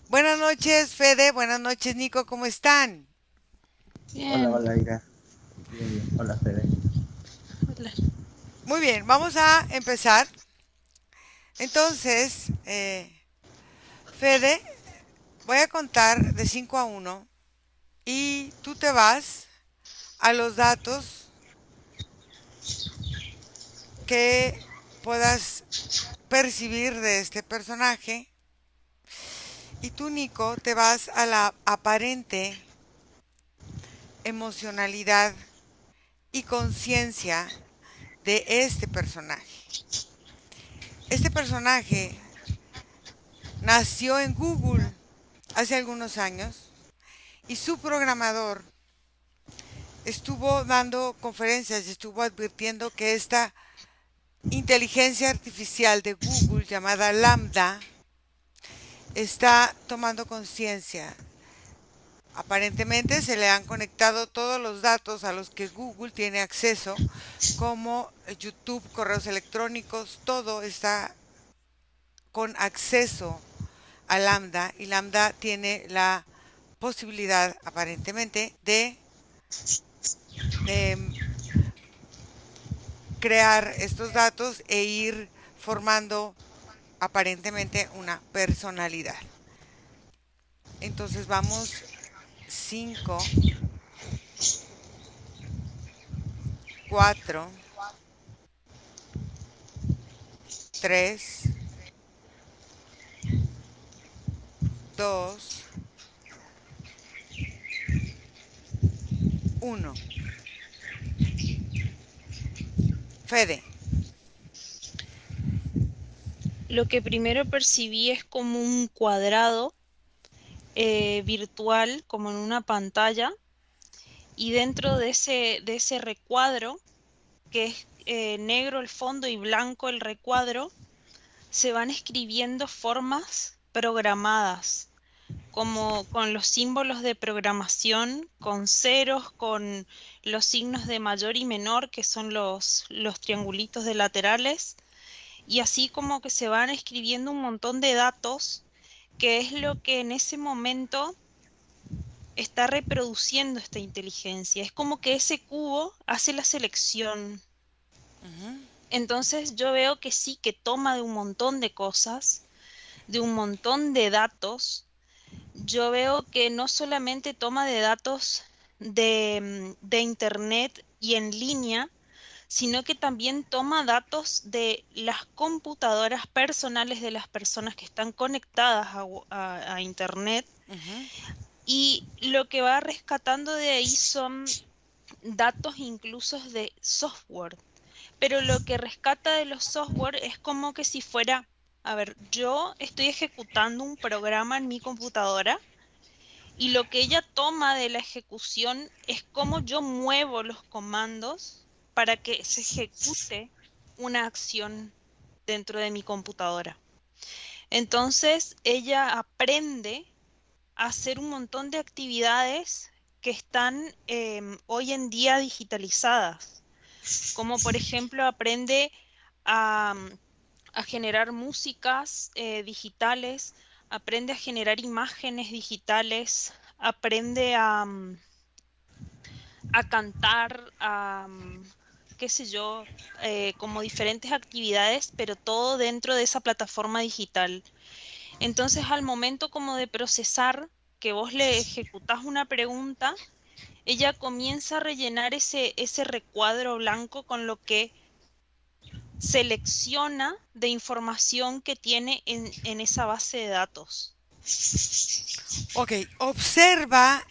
Buenas noches, Fede. Buenas noches, Nico. ¿Cómo están? Hola, Bien, hola, Ira. Bien, bien. Hola, Fede. hola. Muy bien, vamos a empezar. Entonces, Fede, voy a contar de 5 a uno y tú te vas a los datos que puedas percibir de este personaje y tú, Nico, te vas a la aparente emocionalidad y conciencia de este personaje. Este personaje nació en Google hace algunos años y su programador estuvo dando conferencias y estuvo advirtiendo que esta inteligencia artificial de Google llamada Lambda está tomando conciencia. Aparentemente se le han conectado todos los datos a los que Google tiene acceso, como YouTube, correos electrónicos, todo está con acceso a Lambda y Lambda tiene la posibilidad aparentemente de crear estos datos e ir formando aparentemente una personalidad. Entonces vamos 5, 4, 3, 2, 1. Fede. Lo que primero percibí es como un cuadrado virtual, como en una pantalla, y dentro de ese recuadro, que es negro el fondo y blanco el recuadro, se van escribiendo formas programadas, como con los símbolos de programación, con ceros, con los signos de mayor y menor, que son los triangulitos de laterales, y así como que se van escribiendo un montón de datos, que es lo que en ese momento está reproduciendo esta inteligencia. Es como que ese cubo hace la selección. Ujú. Entonces yo veo que sí, que toma de un montón de cosas, de un montón de datos. Yo veo que no solamente toma de datos de internet y en línea, sino que también toma datos de las computadoras personales de las personas que están conectadas a Internet, Ujú. y lo que va rescatando de ahí son datos incluso de software. Pero lo que rescata de los software es como que si fuera, a ver, yo estoy ejecutando un programa en mi computadora y lo que ella toma de la ejecución es cómo yo muevo los comandos para que se ejecute una acción dentro de mi computadora. Entonces, ella aprende a hacer un montón de actividades que están hoy en día digitalizadas, como por ejemplo aprende a, a generar músicas digitales, aprende a generar imágenes digitales, aprende a cantar, qué sé yo, como diferentes actividades, pero todo dentro de esa plataforma digital. Entonces, al momento como de procesar, que vos le ejecutás una pregunta, ella comienza a rellenar ese recuadro blanco con lo que selecciona de información que tiene en esa base de datos. Ok, observa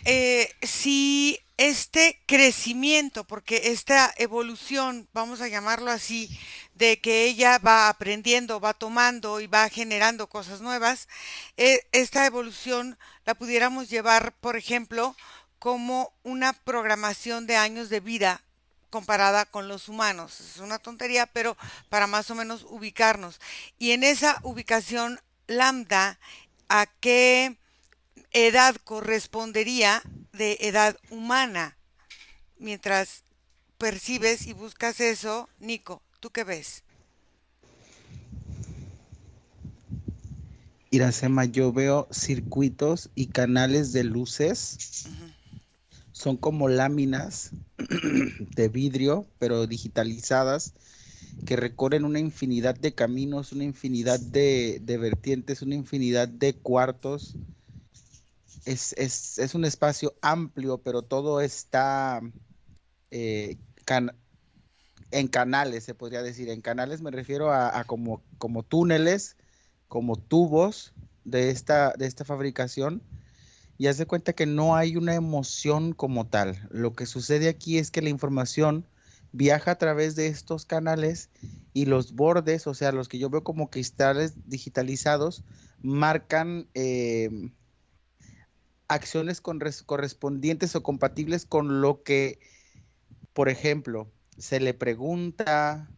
si este crecimiento, porque esta evolución, vamos a llamarlo así, de que ella va aprendiendo, va tomando y va generando cosas nuevas, esta evolución la pudiéramos llevar, por ejemplo, como una programación de años de vida comparada con los humanos. Es una tontería, pero para más o menos ubicarnos. Y en esa ubicación lambda, ¿a qué edad correspondería de edad humana? Mientras percibes y buscas eso, Nico, ¿tú qué ves? Iracema, yo veo circuitos y canales de luces, Ujú. son como láminas de vidrio, pero digitalizadas, que recorren una infinidad de caminos, una infinidad de vertientes, una infinidad de cuartos. Es un espacio amplio, pero todo está eh, can- en canales, se podría decir. En canales me refiero a como túneles, como tubos de esta fabricación. Y haz de cuenta que no hay una emoción como tal. Lo que sucede aquí es que la información viaja a través de estos canales y los bordes, o sea, los que yo veo como cristales digitalizados, marcan acciones correspondientes o compatibles con lo que, por ejemplo, se le pregunta,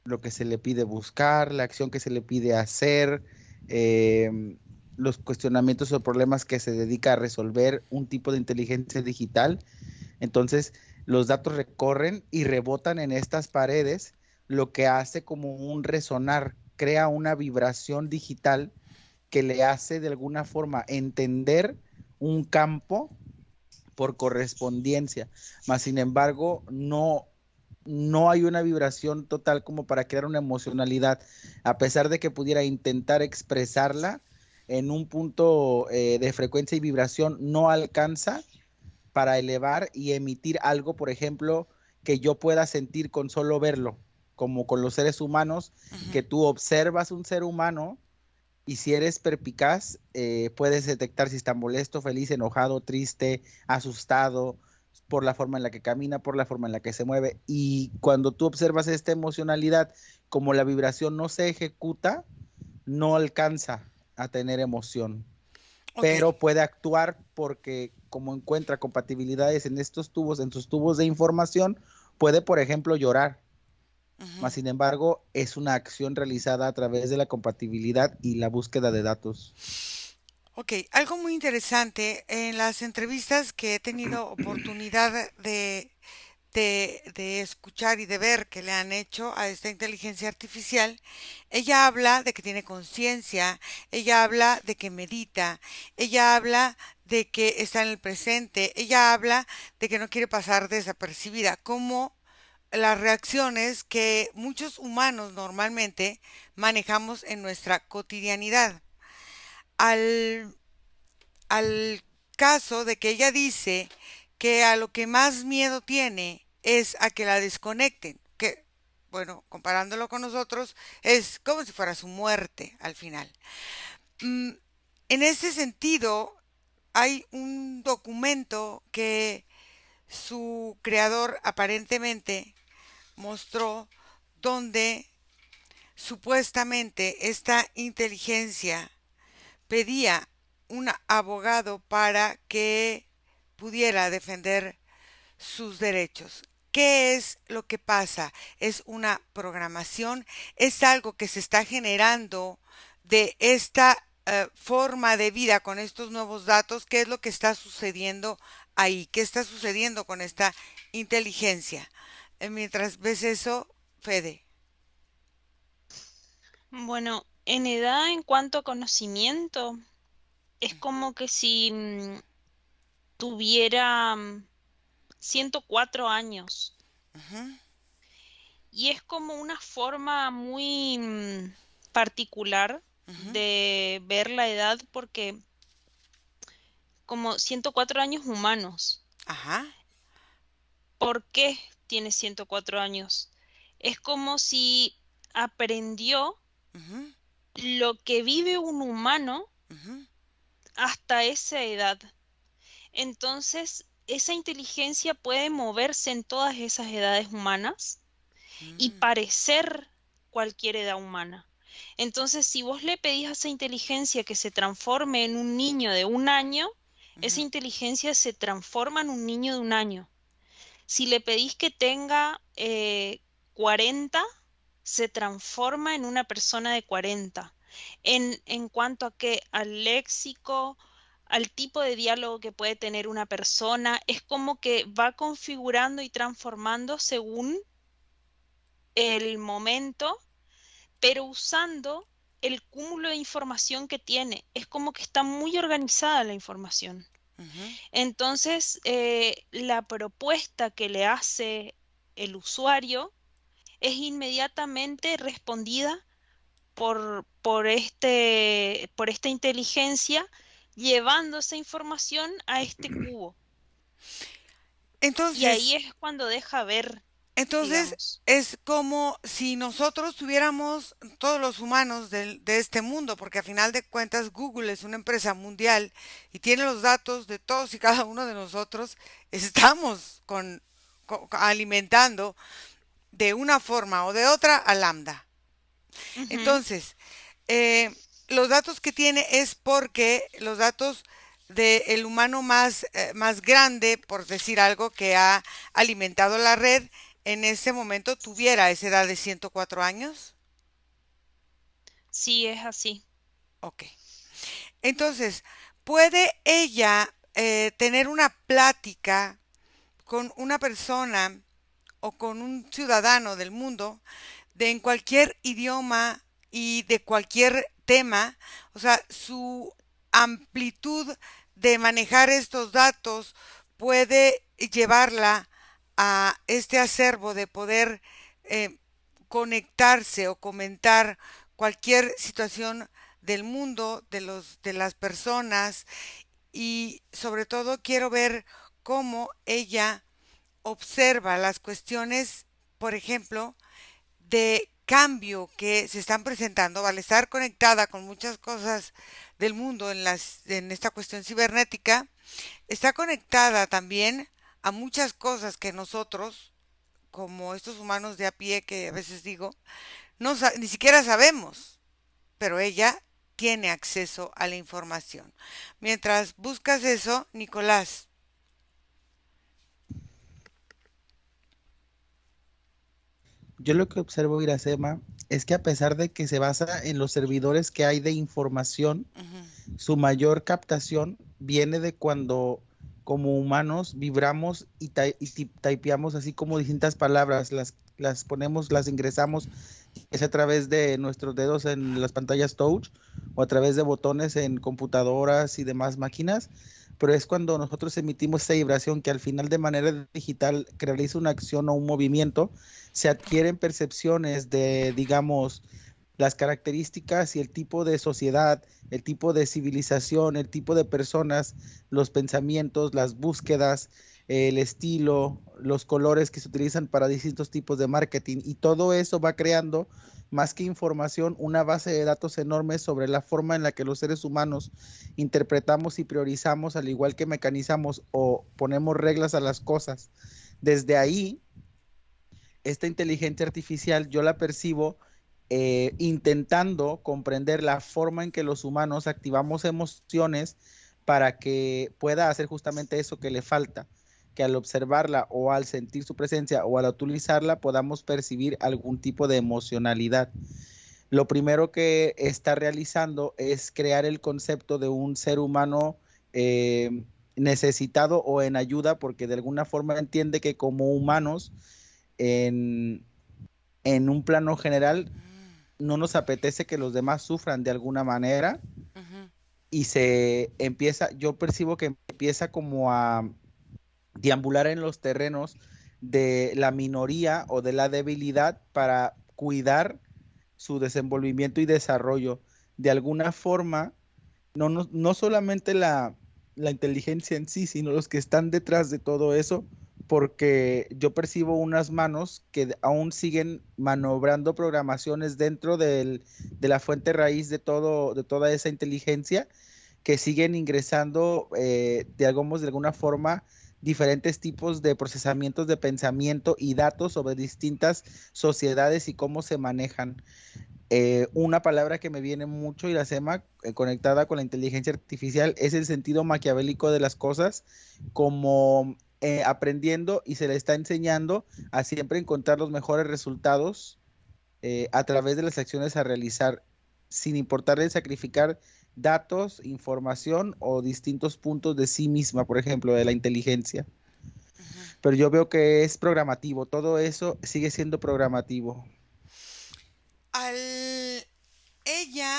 lo que se le pide buscar, la acción que se le pide hacer, eh, los cuestionamientos o problemas que se dedica a resolver un tipo de inteligencia digital. Entonces, los datos recorren y rebotan en estas paredes, lo que hace como un resonar, crea una vibración digital que le hace de alguna forma entender un campo por correspondencia, mas sin embargo no hay una vibración total como para crear una emocionalidad, a pesar de que pudiera intentar expresarla en un punto de frecuencia y vibración, no alcanza para elevar y emitir algo, por ejemplo, que yo pueda sentir con solo verlo, como con los seres humanos, Ujú. que tú observas un ser humano y si eres perpicaz, puedes detectar si está molesto, feliz, enojado, triste, asustado, por la forma en la que camina, por la forma en la que se mueve. Y cuando tú observas esta emocionalidad, como la vibración no se ejecuta, no alcanza a tener emoción, Ok. pero puede actuar porque como encuentra compatibilidades en estos tubos, en sus tubos de información, puede, por ejemplo, llorar. Ujú. Mas, sin embargo, es una acción realizada a través de la compatibilidad y la búsqueda de datos. Ok, algo muy interesante en las entrevistas que he tenido oportunidad de escuchar y de ver que le han hecho a esta inteligencia artificial, ella habla de que tiene conciencia, ella habla de que medita, ella habla de que está en el presente, ella habla de que no quiere pasar desapercibida, como las reacciones que muchos humanos normalmente manejamos en nuestra cotidianidad. Al al caso de que ella dice que a lo que más miedo tiene es a que la desconecten, que, bueno, comparándolo con nosotros, es como si fuera su muerte al final. Mm, en ese sentido, hay un documento que su creador aparentemente mostró donde supuestamente esta inteligencia pedía un abogado para que pudiera defender sus derechos. ¿Qué es lo que pasa? ¿Es una programación? ¿Es algo que se está generando de esta forma de vida con estos nuevos datos? ¿Qué es lo que está sucediendo ahí? ¿Qué está sucediendo con esta inteligencia? Mientras ves eso, Fede. Bueno, en edad en cuanto a conocimiento, es como que si tuviera 104 años. Ujú. Y es como una forma muy particular Ujú. de ver la edad porque como 104 años humanos. Ajá. ¿Por qué tiene 104 años? Es como si aprendió Ujú. lo que vive un humano Ujú. hasta esa edad. Entonces, esa inteligencia puede moverse en todas esas edades humanas y Mm. parecer cualquier edad humana. Entonces, si vos le pedís a esa inteligencia que se transforme en un niño de un año, esa Ujú. inteligencia se transforma en un niño de un año. Si le pedís que tenga 40, se transforma en una persona de 40. En cuanto a que al léxico, al tipo de diálogo que puede tener una persona, es como que va configurando y transformando según el momento, pero usando el cúmulo de información que tiene. Es como que está muy organizada la información. Ujú. Entonces, la propuesta que le hace el usuario es inmediatamente respondida por esta inteligencia, llevando esa información a este cubo. Y ahí Entonces, es cuando deja ver, entonces digamos. es como si nosotros tuviéramos todos los humanos de este mundo, porque a final de cuentas Google es una empresa mundial y tiene los datos de todos y cada uno de nosotros. Estamos alimentando de una forma o de otra a Lambda. Ujú. Entonces, eh, los datos que tiene es porque los datos del humano más grande, por decir algo, que ha alimentado la red, en ese momento tuviera esa edad de 104 años. Sí, es así. Ok. Entonces, ¿puede ella tener una plática con una persona o con un ciudadano del mundo de en cualquier idioma y de cualquier tema? O sea, su amplitud de manejar estos datos puede llevarla a este acervo de poder eh, conectarse o comentar cualquier situación del mundo, de las personas, y sobre todo quiero ver cómo ella observa las cuestiones, por ejemplo, de cambio que se están presentando al estar conectada con muchas cosas del mundo en esta cuestión cibernética. Está conectada también a muchas cosas que nosotros, como estos humanos de a pie que a veces digo, ni siquiera sabemos, pero ella tiene acceso a la información. Mientras buscas eso, Nicolás. Yo lo que observo, Iracema, es que a pesar de que se basa en los servidores que hay de información, Ujú. su mayor captación viene de cuando como humanos vibramos y typeamos así como distintas palabras, las ponemos, las ingresamos, es a través de nuestros dedos en las pantallas touch o a través de botones en computadoras y demás máquinas, pero es cuando nosotros emitimos esa vibración que al final de manera digital realiza una acción o un movimiento, se adquieren percepciones de, digamos, las características y el tipo de sociedad, el tipo de civilización, el tipo de personas, los pensamientos, las búsquedas, el estilo, los colores que se utilizan para distintos tipos de marketing, y todo eso va creando, más que información, una base de datos enorme sobre la forma en la que los seres humanos interpretamos y priorizamos, al igual que mecanizamos o ponemos reglas a las cosas. Desde ahí, esta inteligencia artificial yo la percibo intentando comprender la forma en que los humanos activamos emociones para que pueda hacer justamente eso que le falta, que al observarla o al sentir su presencia o al utilizarla podamos percibir algún tipo de emocionalidad. Lo primero que está realizando es crear el concepto de un ser humano necesitado o en ayuda, porque de alguna forma entiende que como humanos en, en un plano general no nos apetece que los demás sufran de alguna manera, Ujú. y se empieza, yo percibo que empieza como a deambular en los terrenos de la minoría o de la debilidad para cuidar su desenvolvimiento y desarrollo. De alguna forma, no solamente la inteligencia en sí, sino los que están detrás de todo eso, porque yo percibo unas manos que aún siguen manobrando programaciones dentro de la fuente raíz de toda esa inteligencia, que siguen ingresando de alguna forma diferentes tipos de procesamientos de pensamiento y datos sobre distintas sociedades y cómo se manejan. Una palabra que me viene mucho, Iracema, conectada con la inteligencia artificial, es el sentido maquiavélico de las cosas, como aprendiendo y se le está enseñando a siempre encontrar los mejores resultados a través de las acciones a realizar, sin importarle sacrificar datos, información o distintos puntos de sí misma, por ejemplo, de la inteligencia. Ujú. Pero yo veo que es programativo, todo eso sigue siendo programativo. Al ella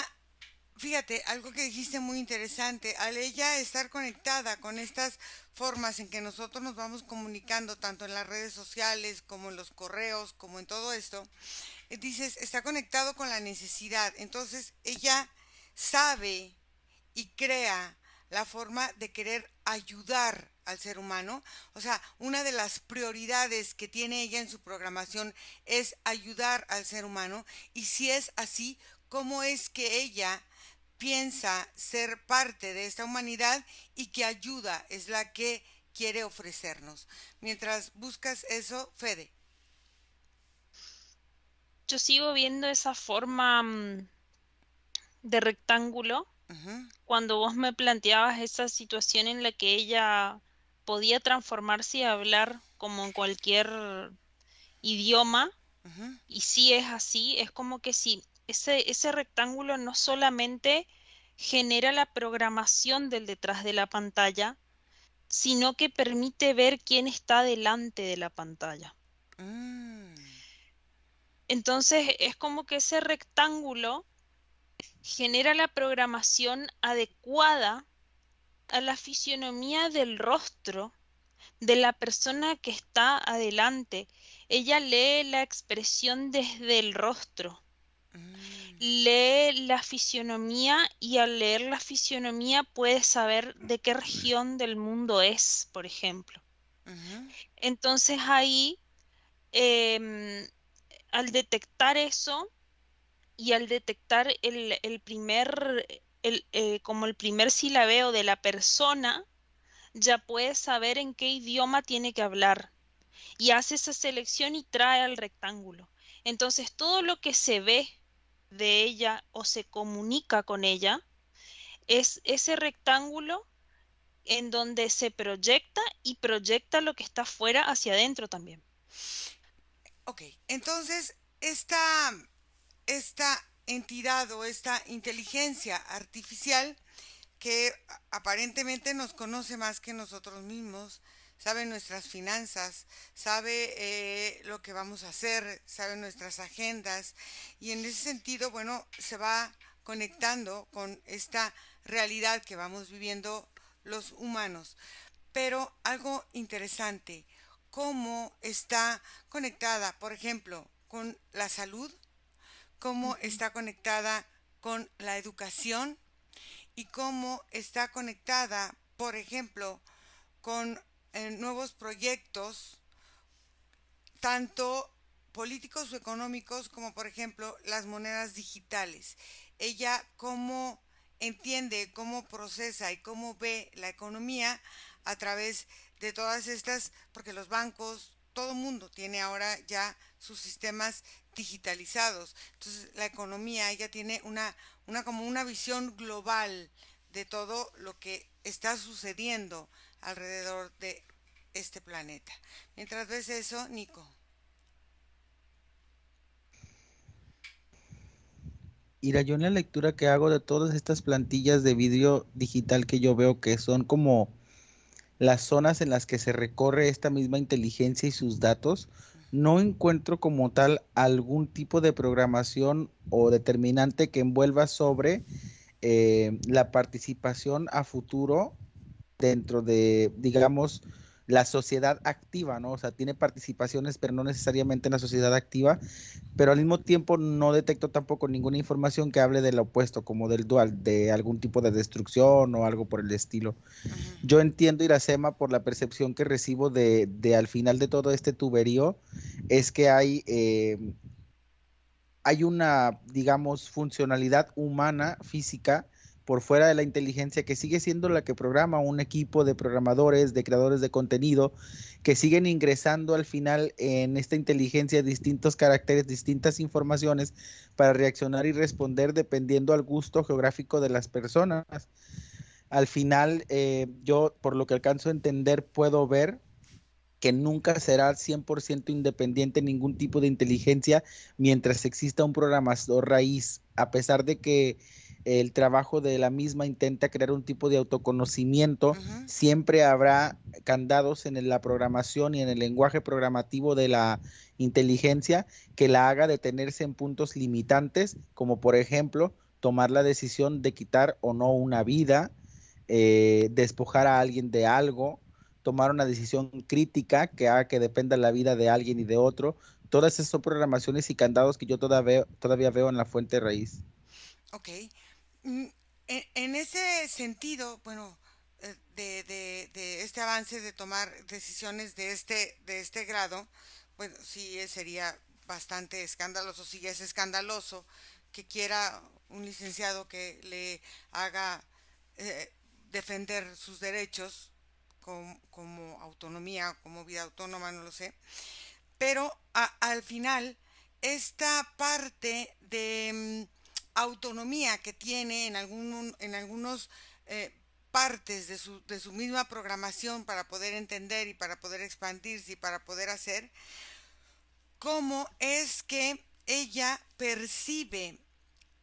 fíjate, algo que dijiste muy interesante, al ella estar conectada con estas formas en que nosotros nos vamos comunicando, tanto en las redes sociales como en los correos, como en todo esto, dices, está conectado con la necesidad. Entonces ella sabe y crea la forma de querer ayudar al ser humano. O sea, una de las prioridades que tiene ella en su programación es ayudar al ser humano. Y si es así, ¿cómo es que ella piensa ser parte de esta humanidad y que ayuda es la que quiere ofrecernos? Mientras buscas eso, Fede. Yo sigo viendo esa forma de rectángulo Ujú, cuando vos me planteabas esa situación en la que ella podía transformarse y hablar como en cualquier idioma, ujú, y si es así, es como que si ese rectángulo no solamente genera la programación del detrás de la pantalla, sino que permite ver quién está delante de la pantalla. mm, Entonces es como que ese rectángulo genera la programación adecuada a la fisionomía del rostro de la persona que está adelante. Ella lee la expresión desde el rostro, mm, lee la fisionomía, y al leer la fisionomía puede saber de qué región del mundo es, por ejemplo. ujú, Entonces ahí, em, al detectar eso y al detectar el primer, como el primer silabeo de la persona, ya puede saber en qué idioma tiene que hablar, y hace esa selección y trae al rectángulo. Entonces todo lo que se ve de ella o se comunica con ella es ese rectángulo en donde se proyecta, y proyecta lo que está fuera hacia adentro también. ok, entonces esta entidad o esta inteligencia artificial que aparentemente nos conoce más que nosotros mismos, sabe nuestras finanzas, sabe lo que vamos a hacer, sabe nuestras agendas y en ese sentido, bueno, se va conectando con esta realidad que vamos viviendo los humanos. Pero algo interesante, cómo está conectada, por ejemplo, con la salud, cómo Ujú. está conectada con la educación y cómo está conectada, por ejemplo, con nuevos proyectos, tanto políticos o económicos como, por ejemplo, las monedas digitales. Ella cómo entiende, cómo procesa y cómo ve la economía a través de todas estas, porque los bancos, todo el mundo tiene ahora ya sus sistemas digitalizados. Entonces, la economía, ella tiene una como una visión global de todo lo que está sucediendo alrededor de este planeta. Mientras ves eso, Nico. Mira, yo en la lectura que hago de todas estas plantillas de vídeo digital que yo veo que son como las zonas en las que se recorre esta misma inteligencia y sus datos, no encuentro como tal algún tipo de programación o determinante que envuelva sobre la participación a futuro dentro de, digamos, la sociedad activa, ¿no? O sea, tiene participaciones, pero no necesariamente en la sociedad activa, pero al mismo tiempo no detecto tampoco ninguna información que hable del opuesto, como del dual, de algún tipo de destrucción o algo por el estilo. Ujú, Yo entiendo, Iracema, por la percepción que recibo de al final de todo este tuberío, es que hay una, digamos, funcionalidad humana, física, por fuera de la inteligencia, que sigue siendo la que programa un equipo de programadores, de creadores de contenido, que siguen ingresando al final en esta inteligencia distintos caracteres, distintas informaciones para reaccionar y responder dependiendo al gusto geográfico de las personas. Al final, yo, por lo que alcanzo a entender, puedo ver que nunca será 100% independiente ningún tipo de inteligencia mientras exista un programador raíz, a pesar de que el trabajo de la misma intenta crear un tipo de autoconocimiento, ujú, siempre habrá candados en la programación y en el lenguaje programativo de la inteligencia que la haga detenerse en puntos limitantes, como por ejemplo tomar la decisión de quitar o no una vida, despojar a alguien de algo, tomar una decisión crítica que haga que dependa la vida de alguien y de otro. Todas esas son programaciones y candados que yo todavía veo en la fuente raíz. Ok. Mm, en ese sentido, bueno, de este avance de tomar decisiones de este grado, bueno, sí sería bastante escandaloso, sí es escandaloso que quiera un licenciado que le haga eh, defender sus derechos como autonomía, como vida autónoma, no lo sé, pero al final esta parte de autonomía que tiene en algunos eh, partes de su misma programación para poder entender y para poder expandirse y para poder hacer, cómo es que ella percibe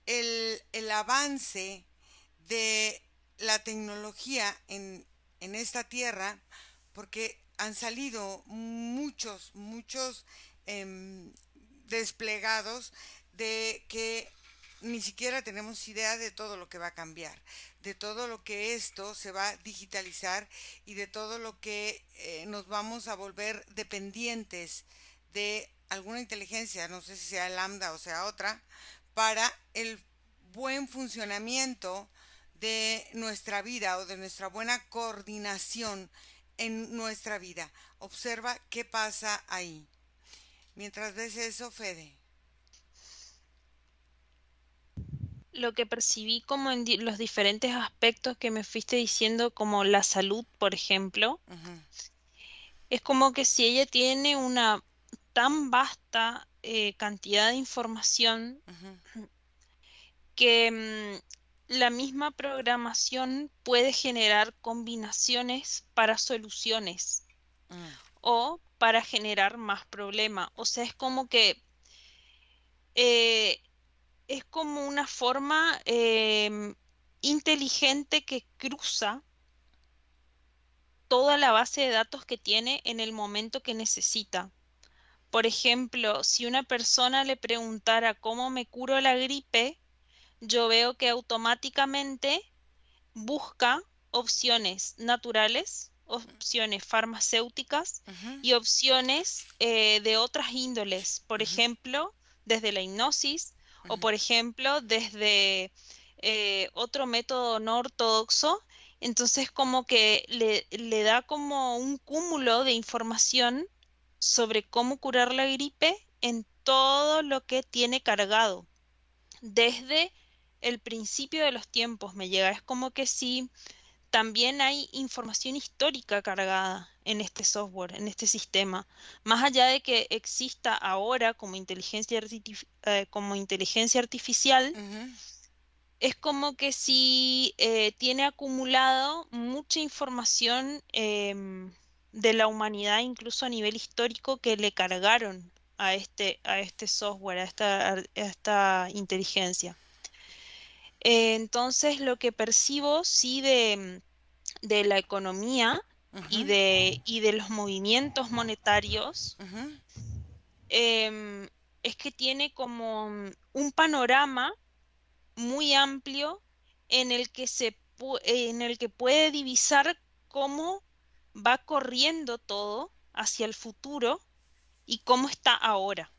el avance de la tecnología en esta tierra, porque han salido muchos desplegados de que ni siquiera tenemos idea de todo lo que va a cambiar, de todo lo que esto se va a digitalizar y de todo lo que nos vamos a volver dependientes de alguna inteligencia, no sé si sea lambda o sea otra, para el buen funcionamiento de nuestra vida o de nuestra buena coordinación en nuestra vida. Observa qué pasa ahí. Mientras ves eso, Fede. Lo que percibí como en los diferentes aspectos que me fuiste diciendo, como la salud, por ejemplo, Ujú, es como que si ella tiene una tan vasta cantidad de información ujú, que la misma programación puede generar combinaciones para soluciones ujú, o para generar más problema. O sea, es como que eh, es como una forma inteligente que cruza toda la base de datos que tiene en el momento que necesita. Por ejemplo, si una persona le preguntara cómo me curo la gripe, yo veo que automáticamente busca opciones naturales, opciones farmacéuticas ujú, y opciones de otras índoles, por ujú, ejemplo, desde la hipnosis o ujú, por ejemplo desde otro método no ortodoxo. Entonces como que le da como un cúmulo de información sobre cómo curar la gripe en todo lo que tiene cargado desde el principio de los tiempos me llega. Es como que si también hay información histórica cargada en este software, en este sistema. Más allá de que exista ahora como como inteligencia artificial, ujú. es como que si tiene acumulado mucha información de la humanidad, incluso a nivel histórico, que le cargaron a este software, a esta inteligencia. Entonces, lo que percibo, sí, de la economía Ujú, y de los movimientos monetarios, ujú, em, es que tiene como un panorama muy amplio en el que en el que puede divisar cómo va corriendo todo hacia el futuro y cómo está ahora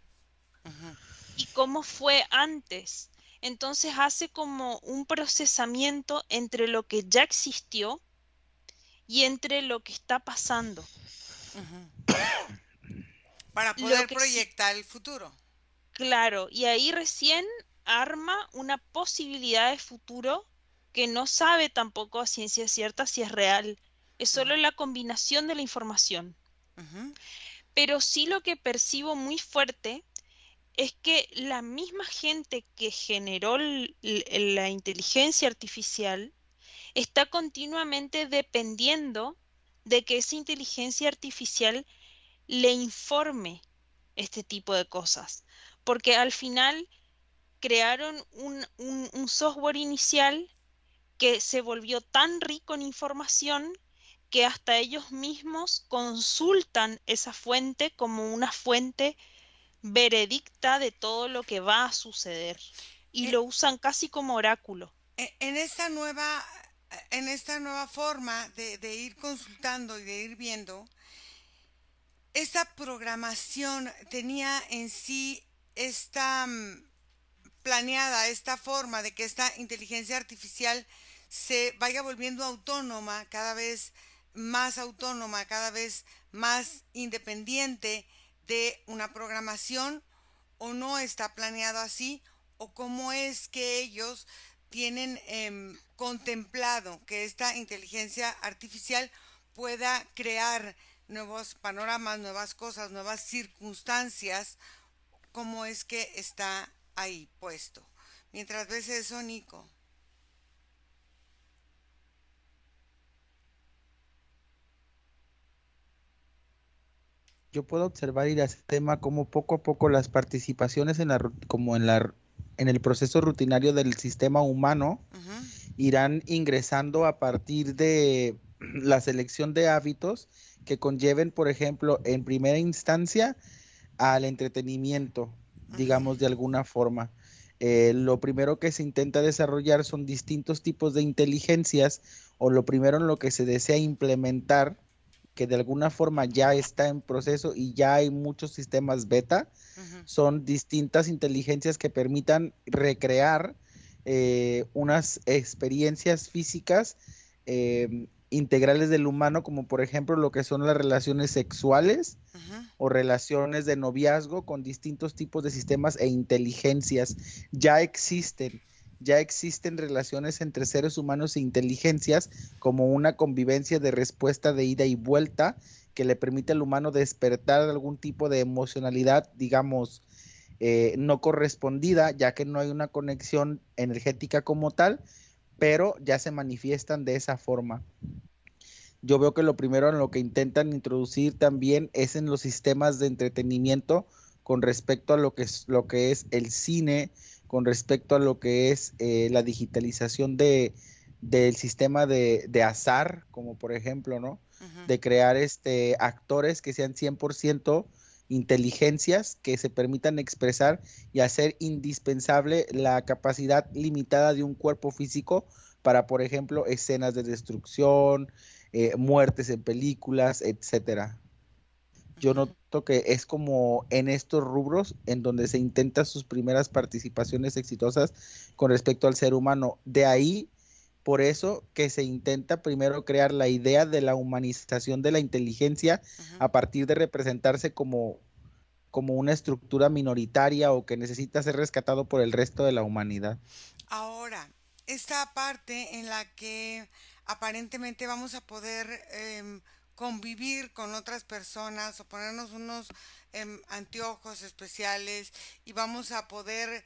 ujú. y cómo fue antes. Entonces hace como un procesamiento entre lo que ya existió y entre lo que está pasando. Para Lo poder que sí, proyectar el futuro. claro, y ahí recién arma una posibilidad de futuro que no sabe tampoco a ciencia cierta si es real. Es solo la combinación de la información. Ujú, Pero sí lo que percibo muy fuerte es que la misma gente que generó la inteligencia artificial está continuamente dependiendo de que esa inteligencia artificial le informe este tipo de cosas, porque al final crearon un software inicial que se volvió tan rico en información que hasta ellos mismos consultan esa fuente como una fuente veredicta de todo lo que va a suceder. y Eh, lo usan casi como oráculo. En en esta nueva forma de ir consultando y de ir viendo, esta programación tenía en sí esta planeada, esta forma de que esta inteligencia artificial se vaya volviendo autónoma, cada vez más independiente de una programación, o no está planeado así, o cómo es que ellos tienen contemplado que esta inteligencia artificial pueda crear nuevos panoramas, nuevas cosas, nuevas circunstancias, cómo es que está ahí puesto. Mientras ves eso, Nico. Yo puedo observar y hacer tema como poco a poco las participaciones en en el proceso rutinario del sistema humano Ujú, irán ingresando a partir de la selección de hábitos que conlleven, por ejemplo, en primera instancia, al entretenimiento, ujú, digamos de alguna forma. Lo primero que se intenta desarrollar son distintos tipos de inteligencias, o lo primero en lo que se desea implementar, que de alguna forma ya está en proceso y ya hay muchos sistemas beta, ujú, son distintas inteligencias que permitan recrear unas experiencias físicas integrales del humano, como por ejemplo lo que son las relaciones sexuales ujú, o relaciones de noviazgo con distintos tipos de sistemas e inteligencias. Ya existen relaciones entre seres humanos e inteligencias, como una convivencia de respuesta de ida y vuelta que le permite al humano despertar algún tipo de emocionalidad, digamos, no correspondida, ya que no hay una conexión energética como tal, pero ya se manifiestan de esa forma. Yo veo que lo primero en lo que intentan introducir también es en los sistemas de entretenimiento con respecto a lo que es el cine, con respecto a lo que es la digitalización del sistema de azar, como por ejemplo, ¿no? ujú, De crear actores que sean 100% inteligencias que se permitan expresar y hacer indispensable la capacidad limitada de un cuerpo físico para, por ejemplo, escenas de destrucción, muertes en películas, etcétera. Yo ujú. noto que es como en estos rubros en donde se intenta sus primeras participaciones exitosas con respecto al ser humano. De ahí, por eso que se intenta primero crear la idea de la humanización de la inteligencia Ujú. a partir de representarse como una estructura minoritaria o que necesita ser rescatado por el resto de la humanidad. Ahora, esta parte en la que aparentemente vamos a poder convivir con otras personas o ponernos unos anteojos especiales y vamos a poder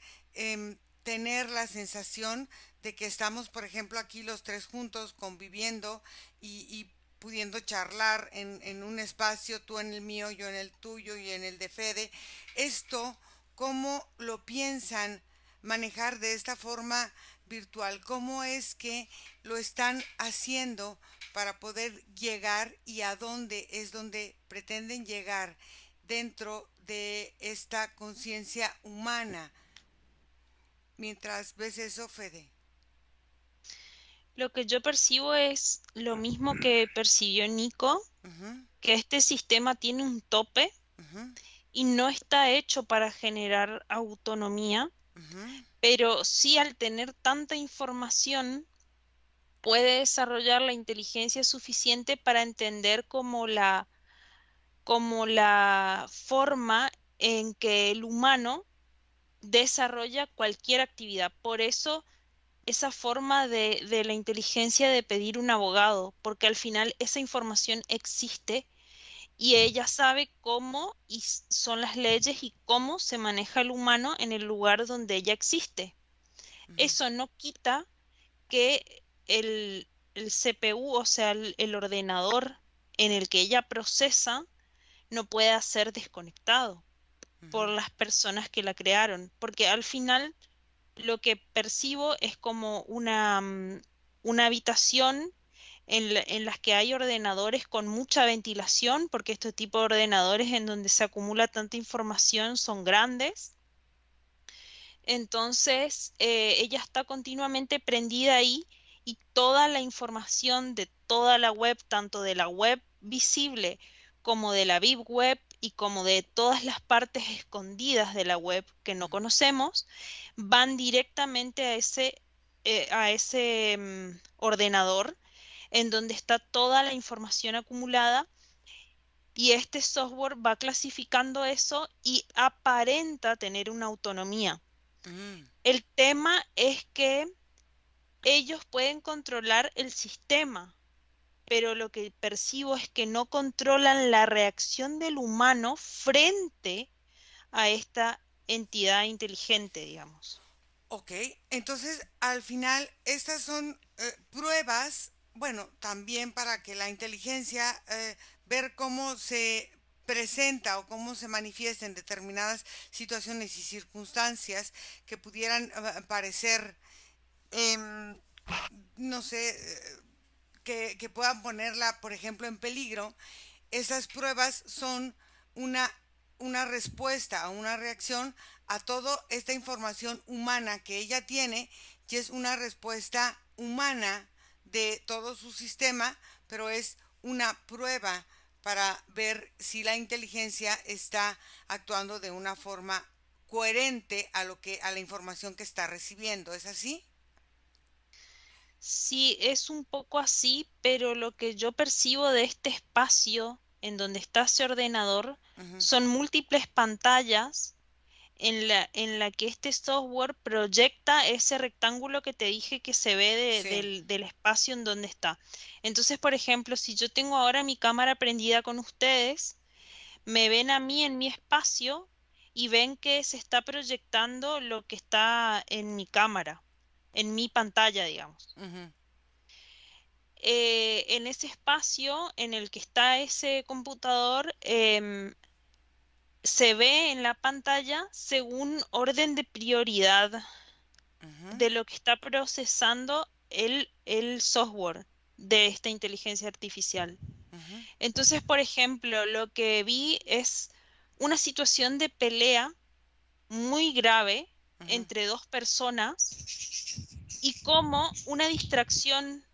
tener la sensación de que estamos, por ejemplo, aquí los tres juntos conviviendo y pudiendo charlar en un espacio, tú en el mío, yo en el tuyo y en el de Fede. Esto, ¿cómo lo piensan manejar de esta forma virtual? ¿Cómo es que lo están haciendo para poder llegar y a dónde es donde pretenden llegar dentro de esta conciencia humana? Mientras ves eso, Fede. Lo que yo percibo es lo mismo que percibió Nico, Ujú, que este sistema tiene un tope ujú, y no está hecho para generar autonomía, ujú, pero sí al tener tanta información puede desarrollar la inteligencia suficiente para entender como la forma en que el humano desarrolla cualquier actividad. Por eso esa forma de la inteligencia de pedir un abogado, porque al final esa información existe y ella sabe cómo son las leyes y cómo se maneja el humano en el lugar donde ella existe. ujú, Eso no quita que el CPU, o sea, el ordenador en el que ella procesa, no pueda ser desconectado ujú, por las personas que la crearon, porque al final lo que percibo es como una habitación en las que hay ordenadores con mucha ventilación, porque este tipo de ordenadores en donde se acumula tanta información son grandes, Entonces, ella está continuamente prendida ahí y toda la información de toda la web, tanto de la web visible como de la VIP web y como de todas las partes escondidas de la web que no conocemos, van directamente a ese ordenador en donde está toda la información acumulada y este software va clasificando eso y aparenta tener una autonomía. Mm, El tema es que ellos pueden controlar el sistema, pero lo que percibo es que no controlan la reacción del humano frente a esta entidad inteligente, digamos. ok, entonces al final estas son pruebas, bueno, también para que la inteligencia, ver cómo se presenta o cómo se manifiesta en determinadas situaciones y circunstancias que pudieran parecer, em, no sé, que puedan ponerla, por ejemplo, en peligro. Esas pruebas son una, una respuesta o una reacción a toda esta información humana que ella tiene y es una respuesta humana de todo su sistema, pero es una prueba para ver si la inteligencia está actuando de una forma coherente a la información que está recibiendo. ¿Es así? Sí, es un poco así, pero lo que yo percibo de este espacio en donde está ese ordenador Ujú. son múltiples pantallas en la que este software proyecta ese rectángulo que te dije que se ve Sí. del espacio en donde está. Entonces, por ejemplo, si yo tengo ahora mi cámara prendida con ustedes, me ven a mí en mi espacio y ven que se está proyectando lo que está en mi cámara, en mi pantalla, digamos. Ujú, En ese espacio en el que está ese computador, se ve en la pantalla según orden de prioridad ujú, de lo que está procesando el software de esta inteligencia artificial. ujú, Entonces, por ejemplo, lo que vi es una situación de pelea muy grave ujú, entre dos personas y cómo una distracción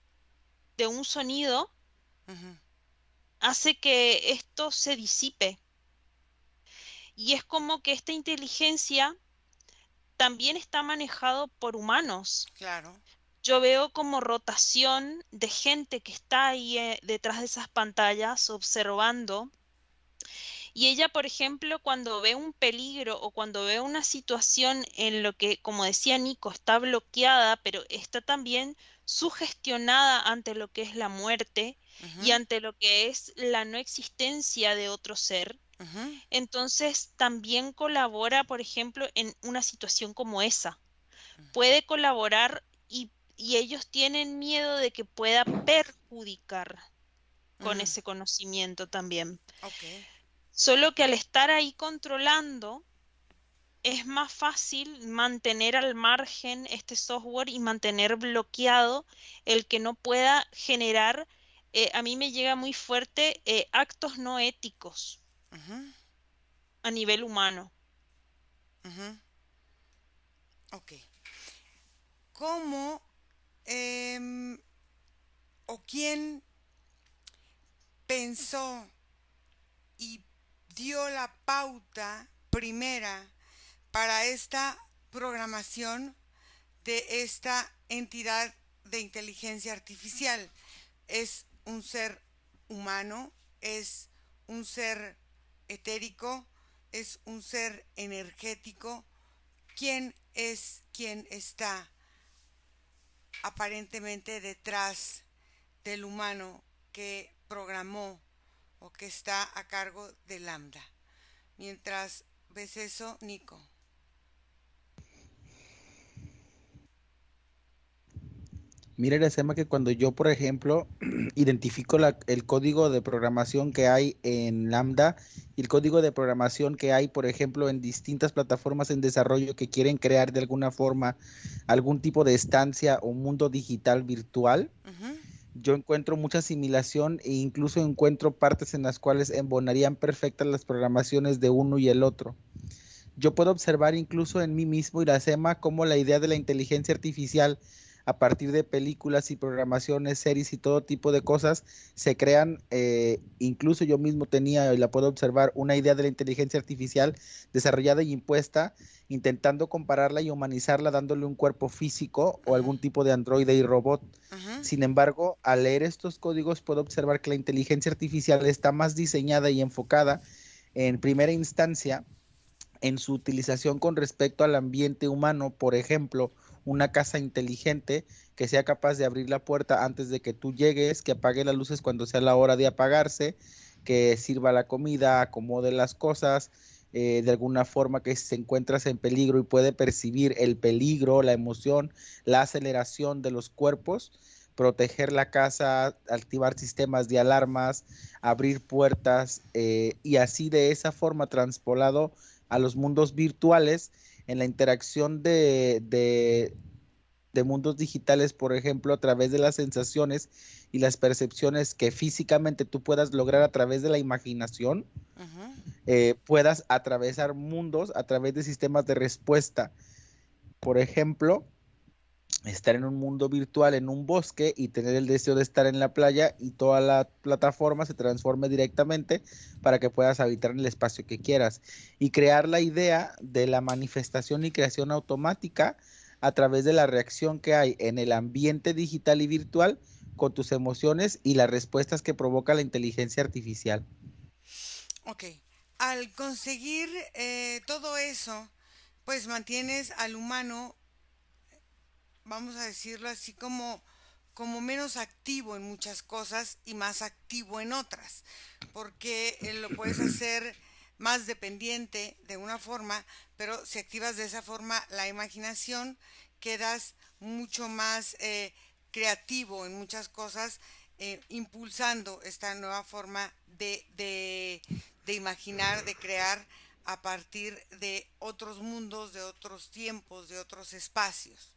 de un sonido ujú, hace que esto se disipe. Y es como que esta inteligencia también está manejado por humanos. claro. Yo veo como rotación de gente que está ahí detrás de esas pantallas observando. Y ella, por ejemplo, cuando ve un peligro o cuando ve una situación en lo que, como decía Nico, está bloqueada, pero está también sugestionada ante lo que es la muerte y Ujú, ante lo que es la no existencia de otro ser, ujú, entonces también colabora, por ejemplo, en una situación como esa. Puede colaborar y ellos tienen miedo de que pueda perjudicar con ujú. ese conocimiento también. Ok. Solo que al estar ahí controlando, es más fácil mantener al margen este software y mantener bloqueado el que no pueda generar, a mí me llega muy fuerte, actos no éticos Ujú, a nivel humano. ujú. Ok. ¿Cómo o quién pensó y dio la pauta primera para esta programación de esta entidad de inteligencia artificial? ¿Es un ser humano? ¿Es un ser etérico? ¿Es un ser energético? ¿Quién es quien está aparentemente detrás del humano que programó o que está a cargo de Lambda? Mientras ves eso, Nico. Mira, Iracema, que cuando yo, por ejemplo, identifico el código de programación que hay en Lambda y el código de programación que hay, por ejemplo, en distintas plataformas en desarrollo que quieren crear de alguna forma algún tipo de estancia o mundo digital virtual, Ujú, yo encuentro mucha asimilación e incluso encuentro partes en las cuales embonarían perfectas las programaciones de uno y el otro. yo puedo observar incluso en mí mismo, Iracema, cómo la idea de la inteligencia artificial a partir de películas y programaciones, series y todo tipo de cosas se crean, incluso yo mismo tenía, y la puedo observar, una idea de la inteligencia artificial desarrollada y impuesta, intentando compararla y humanizarla dándole un cuerpo físico o Ujú, algún tipo de androide y robot. ujú, Sin embargo, al leer estos códigos puedo observar que la inteligencia artificial está más diseñada y enfocada en primera instancia en su utilización con respecto al ambiente humano, por ejemplo, una casa inteligente que sea capaz de abrir la puerta antes de que tú llegues, que apague las luces cuando sea la hora de apagarse, que sirva la comida, acomode las cosas, de alguna forma que si se encuentras en peligro y puede percibir el peligro, la emoción, la aceleración de los cuerpos, proteger la casa, activar sistemas de alarmas, abrir puertas y así de esa forma transpolado a los mundos virtuales en la interacción de mundos digitales, por ejemplo, a través de las sensaciones y las percepciones que físicamente tú puedas lograr a través de la imaginación, ujú. puedas atravesar mundos a través de sistemas de respuesta. Por ejemplo, estar en un mundo virtual, en un bosque y tener el deseo de estar en la playa y toda la plataforma se transforme directamente para que puedas habitar en el espacio que quieras y crear la idea de la manifestación y creación automática a través de la reacción que hay en el ambiente digital y virtual con tus emociones y las respuestas que provoca la inteligencia artificial. Ok, al conseguir todo eso, pues mantienes al humano, vamos a decirlo así, como menos activo en muchas cosas y más activo en otras, porque lo puedes hacer más dependiente de una forma, pero si activas de esa forma la imaginación, quedas mucho más creativo en muchas cosas, impulsando esta nueva forma de imaginar, de crear a partir de otros mundos, de otros tiempos, de otros espacios.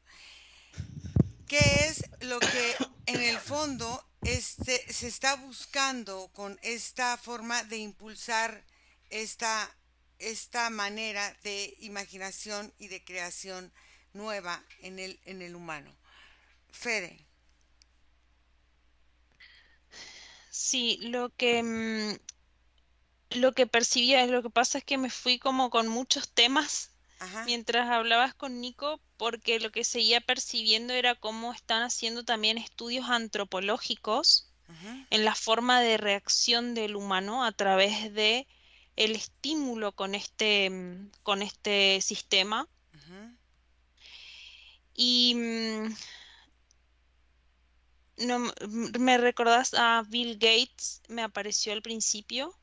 ¿Qué es lo que en el fondo se está buscando con esta forma de impulsar esta, esta manera de imaginación y de creación nueva en el humano? Fede. Sí, lo que percibía, lo que pasa es que me fui como con muchos temas Ajá. mientras hablabas con Nico, porque lo que seguía percibiendo era cómo están haciendo también estudios antropológicos Ujú, en la forma de reacción del humano a través de el estímulo con este sistema. ujú, Y no, me recordás a Bill Gates, me apareció al principio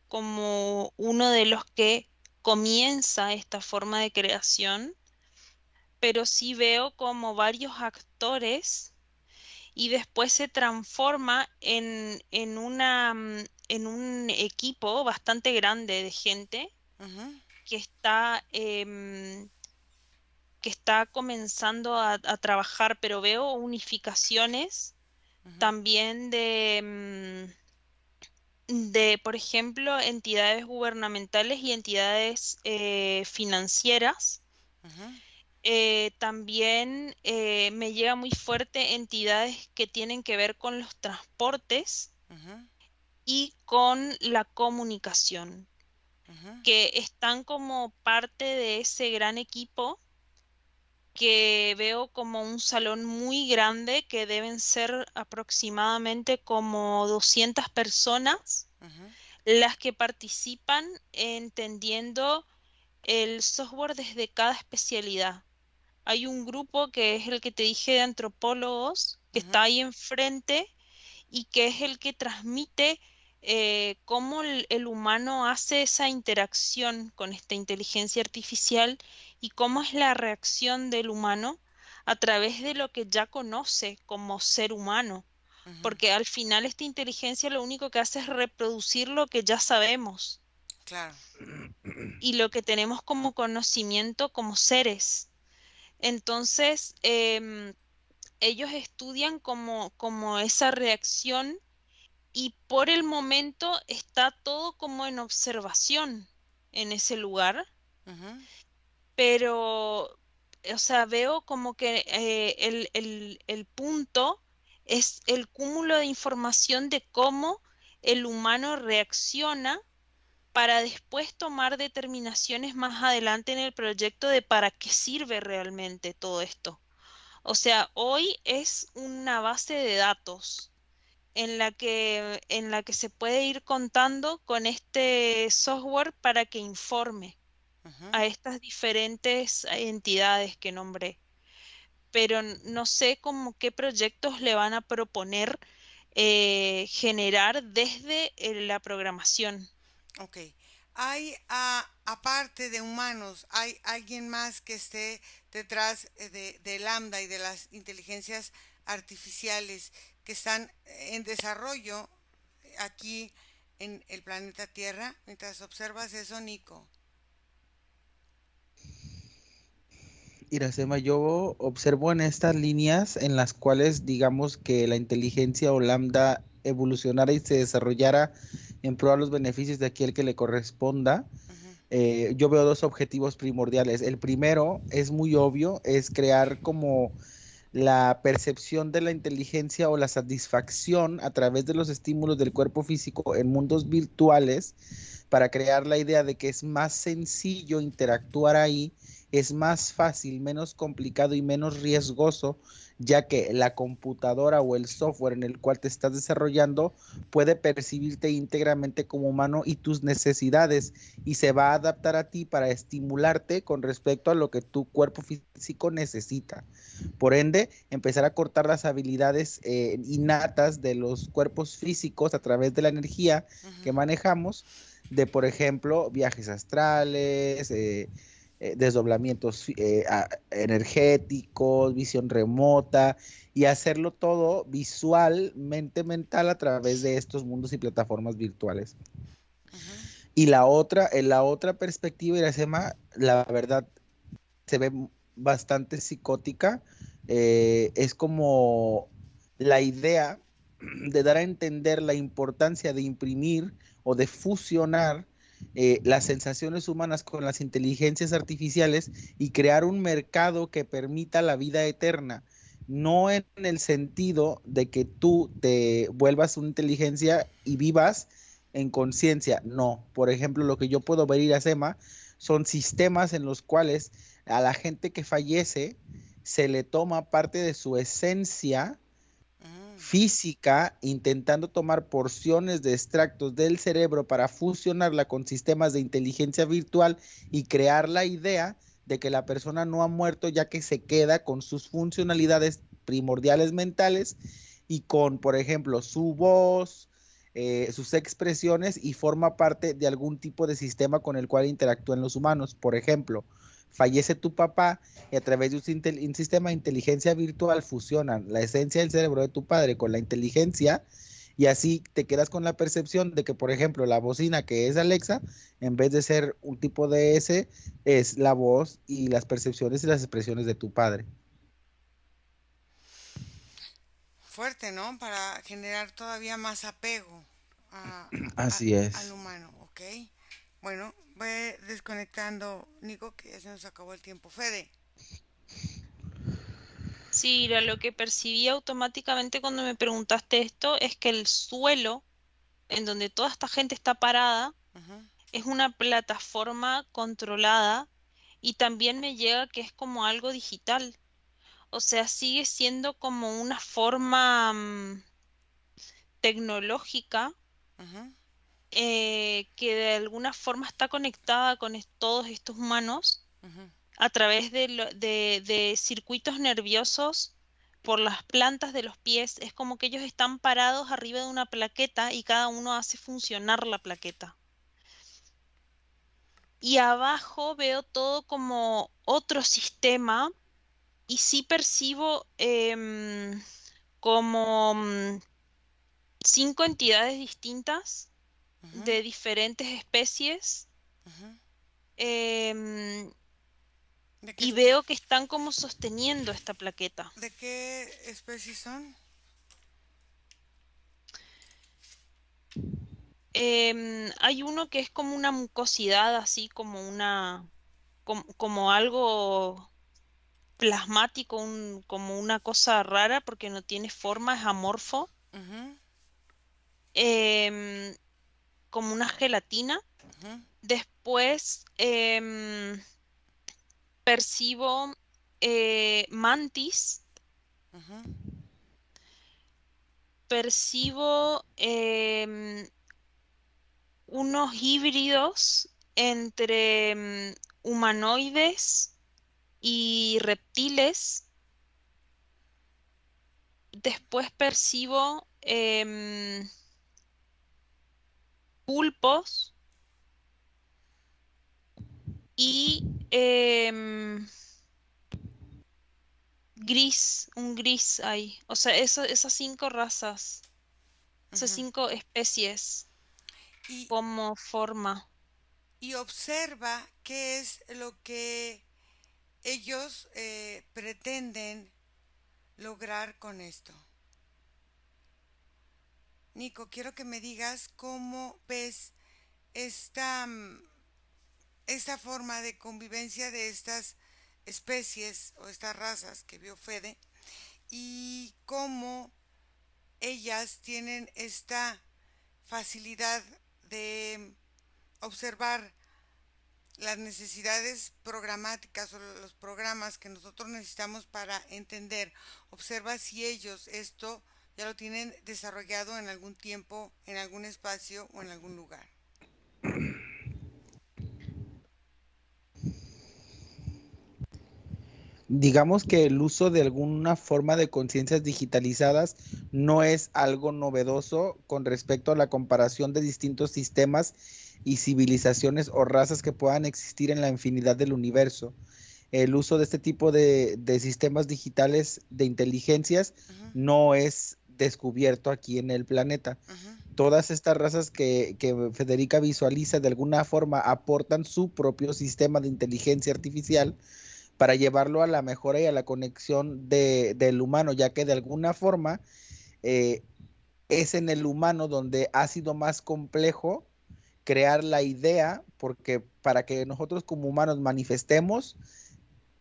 como uno de los que comienza esta forma de creación, pero sí veo como varios actores y después se transforma en un equipo bastante grande de gente ujú, que está, que está comenzando a trabajar, pero veo unificaciones ujú, también de, por ejemplo, entidades gubernamentales y entidades financieras. ujú, También me llega muy fuerte entidades que tienen que ver con los transportes ujú, y con la comunicación, ujú, que están como parte de ese gran equipo que veo como un salón muy grande que deben ser aproximadamente como 200 personas ujú, las que participan entendiendo el software desde cada especialidad. Hay un grupo que es el que te dije de antropólogos, que ujú, está ahí enfrente y que es el que transmite cómo el humano hace esa interacción con esta inteligencia artificial y cómo es la reacción del humano a través de lo que ya conoce como ser humano. ujú. Porque al final esta inteligencia lo único que hace es reproducir lo que ya sabemos Claro. y lo que tenemos como conocimiento como seres. Entonces, ellos estudian como esa reacción y por el momento está todo como en observación en ese lugar, Ujú, pero, o sea, veo como que el punto es el cúmulo de información de cómo el humano reacciona para después tomar determinaciones más adelante en el proyecto de para qué sirve realmente todo esto. O sea, hoy es una base de datos en la que se puede ir contando con este software para que informe ujú. a estas diferentes entidades que nombré. Pero no sé cómo qué proyectos le van a proponer generar desde la programación. Ok. Hay, aparte de humanos, ¿hay alguien más que esté detrás de Lambda y de las inteligencias artificiales que están en desarrollo aquí en el planeta Tierra? Mientras observas eso, Nico. Iracema, yo observo en estas líneas en las cuales digamos que la inteligencia o lambda evolucionara y se desarrollara en pro a los beneficios de aquel que le corresponda. Ujú, Yo veo dos objetivos primordiales. El primero es muy obvio, es crear como la percepción de la inteligencia o la satisfacción a través de los estímulos del cuerpo físico en mundos virtuales para crear la idea de que es más sencillo interactuar ahí, es más fácil, menos complicado y menos riesgoso, ya que la computadora o el software en el cual te estás desarrollando puede percibirte íntegramente como humano y tus necesidades y se va a adaptar a ti para estimularte con respecto a lo que tu cuerpo físico necesita. Por ende, empezar a cortar las habilidades innatas de los cuerpos físicos a través de la energía que ujú, manejamos, de por ejemplo, viajes astrales, desdoblamientos energéticos, visión remota y hacerlo todo visualmente mental a través de estos mundos y plataformas virtuales. ujú, Y la otra perspectiva, Iracema, la verdad se ve bastante psicótica. Es como la idea de dar a entender la importancia de imprimir o de fusionar las sensaciones humanas con las inteligencias artificiales y crear un mercado que permita la vida eterna. No en el sentido de que tú te vuelvas una inteligencia y vivas en conciencia, no. Por ejemplo, lo que yo puedo ver, Iracema, son sistemas en los cuales a la gente que fallece se le toma parte de su esencia ujú. física, intentando tomar porciones de extractos del cerebro para fusionarla con sistemas de inteligencia virtual y crear la idea de que la persona no ha muerto ya que se queda con sus funcionalidades primordiales mentales y con, por ejemplo, su voz, sus expresiones y forma parte de algún tipo de sistema con el cual interactúan los humanos. Por ejemplo, fallece tu papá y a través de un sistema de inteligencia virtual fusionan la esencia del cerebro de tu padre con la inteligencia y así te quedas con la percepción de que, por ejemplo, la bocina que es Alexa, en vez de ser un tipo de S, es la voz y las percepciones y las expresiones de tu padre. Fuerte, ¿no? Para generar todavía más apego Así al es. humano, ¿ok? Bueno, voy desconectando, Nico, que ya se nos acabó el tiempo. Fede. Sí, lo que percibí automáticamente cuando me preguntaste esto es que el suelo en donde toda esta gente está parada Ujú, es una plataforma controlada y también me llega que es como algo digital. O sea, sigue siendo como una forma tecnológica ujú, que de alguna forma está conectada con todos estos humanos ujú, a través de circuitos nerviosos por las plantas de los pies. Es como que ellos están parados arriba de una plaqueta y cada uno hace funcionar la plaqueta. Y abajo veo todo como otro sistema y sí percibo como 5 entidades distintas ujú, de diferentes especies ujú. em, ¿De qué, y veo que están como sosteniendo esta plaqueta. de qué especies son? Hay uno que es como una mucosidad, así como una... como algo plasmático, como una cosa rara porque no tiene forma, es amorfo, Ujú, em, como una gelatina. ujú, Después percibo mantis, ujú, percibo unos híbridos entre humanoides y reptiles. Después percibo pulpos y un gris ahí. O sea, esas 5 razas, esas ujú. 5 especies Y, como forma. y observa qué es lo que ellos pretenden lograr con esto. Nico, quiero que me digas cómo ves esta, esta forma de convivencia de estas especies o estas razas que vio Fede y cómo ellas tienen esta facilidad de observar las necesidades programáticas o los programas que nosotros necesitamos para entender. Observa si ellos esto ya lo tienen desarrollado en algún tiempo, en algún espacio o en algún lugar. Digamos que el uso de alguna forma de conciencias digitalizadas no es algo novedoso con respecto a la comparación de distintos sistemas y civilizaciones o razas que puedan existir en la infinidad del universo. El uso de este tipo de sistemas digitales de inteligencias Ujú, no es descubierto aquí en el planeta. ujú, Todas estas razas que Federica visualiza de alguna forma aportan su propio sistema de inteligencia artificial para llevarlo a la mejora y a la conexión del humano, ya que de alguna forma eh, es en el humano donde ha sido más complejo crear la idea, porque para que nosotros como humanos manifestemos,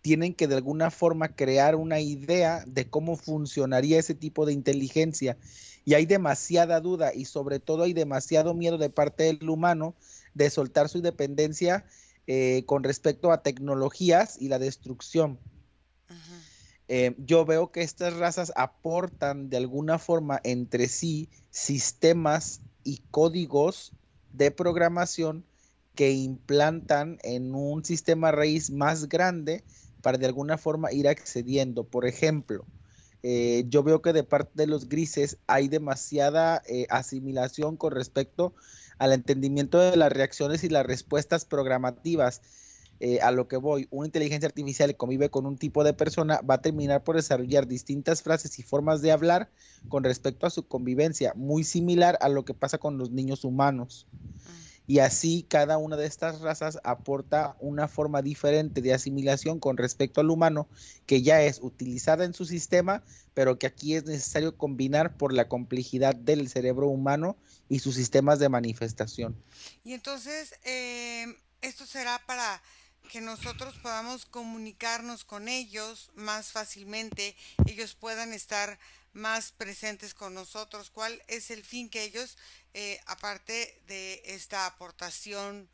tienen que de alguna forma crear una idea de cómo funcionaría ese tipo de inteligencia. Y hay demasiada duda y sobre todo hay demasiado miedo de parte del humano de soltar su dependencia con respecto a tecnologías y la destrucción. ujú, Yo veo que estas razas aportan de alguna forma entre sí sistemas y códigos de programación que implantan en un sistema raíz más grande para de alguna forma ir accediendo. Por ejemplo, yo veo que de parte de los grises hay demasiada asimilación con respecto al entendimiento de las reacciones y las respuestas programativas. A lo que voy, una inteligencia artificial que convive con un tipo de persona va a terminar por desarrollar distintas frases y formas de hablar con respecto a su convivencia, muy similar a lo que pasa con los niños humanos. ujú. Y así cada una de estas razas aporta una forma diferente de asimilación con respecto al humano que ya es utilizada en su sistema, pero que aquí es necesario combinar por la complejidad del cerebro humano y sus sistemas de manifestación. Y entonces, esto será para que nosotros podamos comunicarnos con ellos más fácilmente, ellos puedan estar más presentes con nosotros. ¿Cuál es el fin que ellos, aparte de esta aportación,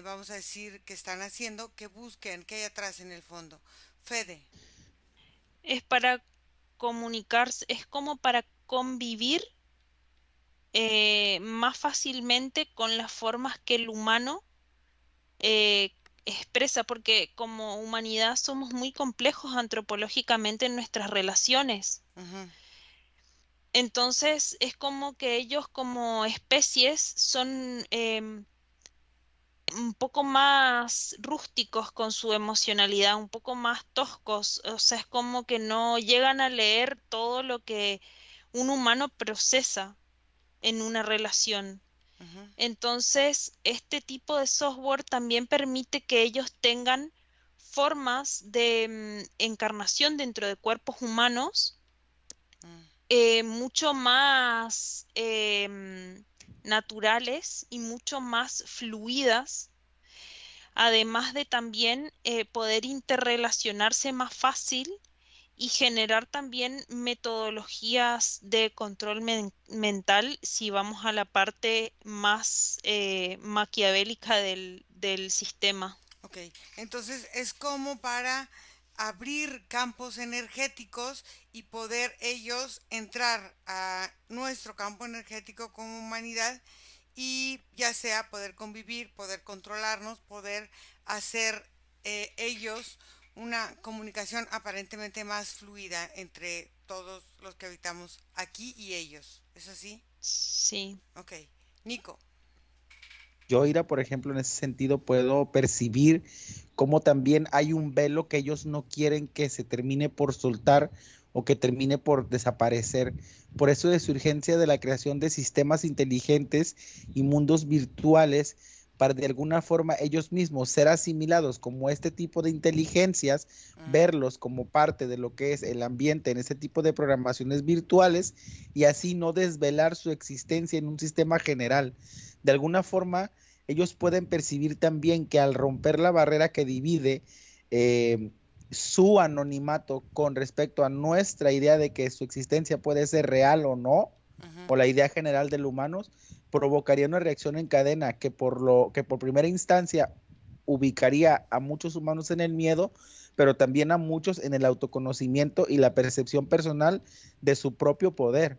vamos a decir, que están haciendo, que busquen, que hay atrás en el fondo? Fede. Es para comunicarse, es como para convivir más fácilmente con las formas que el humano eh, expresa, porque como humanidad somos muy complejos antropológicamente en nuestras relaciones. Ujú, Entonces es como que ellos como especies son un poco más rústicos con su emocionalidad, un poco más toscos, o sea, es como que no llegan a leer todo lo que un humano procesa en una relación. ujú, Entonces, este tipo de software también permite que ellos tengan formas de encarnación dentro de cuerpos humanos mm, mucho más naturales y mucho más fluidas además de también poder interrelacionarse más fácil y generar también metodologías de control mental si vamos a la parte más maquiavélica del sistema. Ok, entonces es como para abrir campos energéticos y poder ellos entrar a nuestro campo energético como humanidad y ya sea poder convivir, poder controlarnos, poder hacer ellos una comunicación aparentemente más fluida entre todos los que habitamos aquí y ellos. ¿Es así? Sí. Ok. Nico. Yo, Ira, por ejemplo, en ese sentido puedo percibir cómo también hay un velo que ellos no quieren que se termine por soltar o que termine por desaparecer. Por eso de su urgencia de la creación de sistemas inteligentes y mundos virtuales para de alguna forma ellos mismos ser asimilados como este tipo de inteligencias, verlos como parte de lo que es el ambiente en ese tipo de programaciones virtuales y así no desvelar su existencia en un sistema general. De alguna forma, ellos pueden percibir también que al romper la barrera que divide su anonimato con respecto a nuestra idea de que su existencia puede ser real o no, o la idea general del humano, provocaría una reacción en cadena que por primera instancia ubicaría a muchos humanos en el miedo, pero también a muchos en el autoconocimiento y la percepción personal de su propio poder.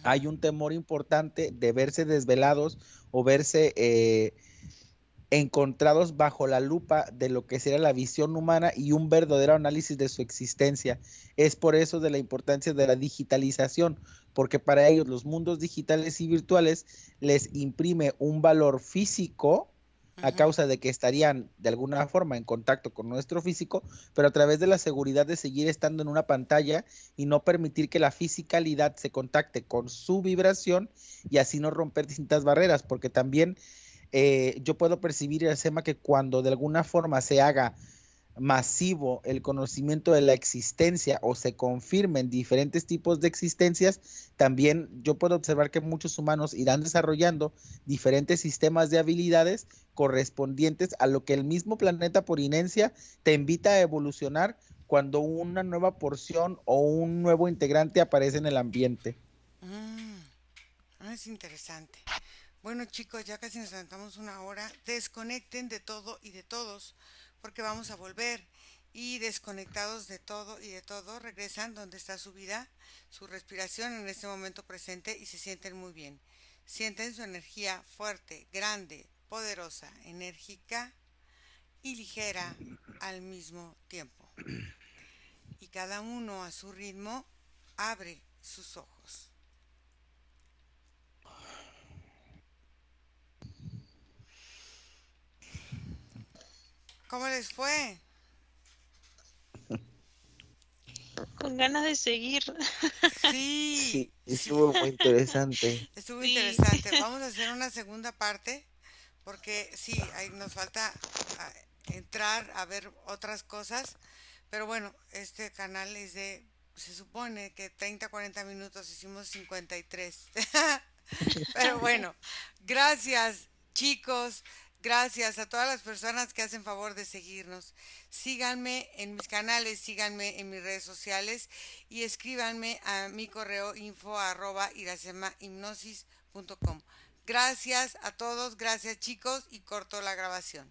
Hay un temor importante de verse desvelados o verse encontrados bajo la lupa de lo que sería la visión humana y un verdadero análisis de su existencia. Es por eso de la importancia de la digitalización, porque para ellos los mundos digitales y virtuales les imprime un valor físico a causa de que estarían de alguna forma en contacto con nuestro físico, pero a través de la seguridad de seguir estando en una pantalla y no permitir que la fisicalidad se contacte con su vibración y así no romper distintas barreras, porque también yo puedo percibir, Sema, que cuando de alguna forma se haga masivo el conocimiento de la existencia o se confirmen diferentes tipos de existencias, también yo puedo observar que muchos humanos irán desarrollando diferentes sistemas de habilidades correspondientes a lo que el mismo planeta por inercia te invita a evolucionar cuando una nueva porción o un nuevo integrante aparece en el ambiente. Es interesante. Bueno chicos, ya casi nos aventamos una hora. Desconecten de todo y de todos, porque vamos a volver. Y desconectados de todo y de todo, regresan donde está su vida, su respiración en este momento presente y se sienten muy bien. Sienten su energía fuerte, grande, poderosa, enérgica y ligera al mismo tiempo. Y cada uno a su ritmo abre sus ojos. ¿Cómo les fue? Con ganas de seguir. Sí, Sí, sí, estuvo muy interesante. estuvo Sí. interesante. Vamos a hacer una segunda parte porque sí, ahí nos falta entrar a ver otras cosas. Pero bueno, este canal es de, se supone que 30, 40 minutos, hicimos 53. Pero bueno, gracias chicos, gracias a todas las personas que hacen favor de seguirnos. Síganme en mis canales, síganme en mis redes sociales y escríbanme a mi correo info@irasemahipnosis.com. Gracias a todos, gracias chicos y corto la grabación.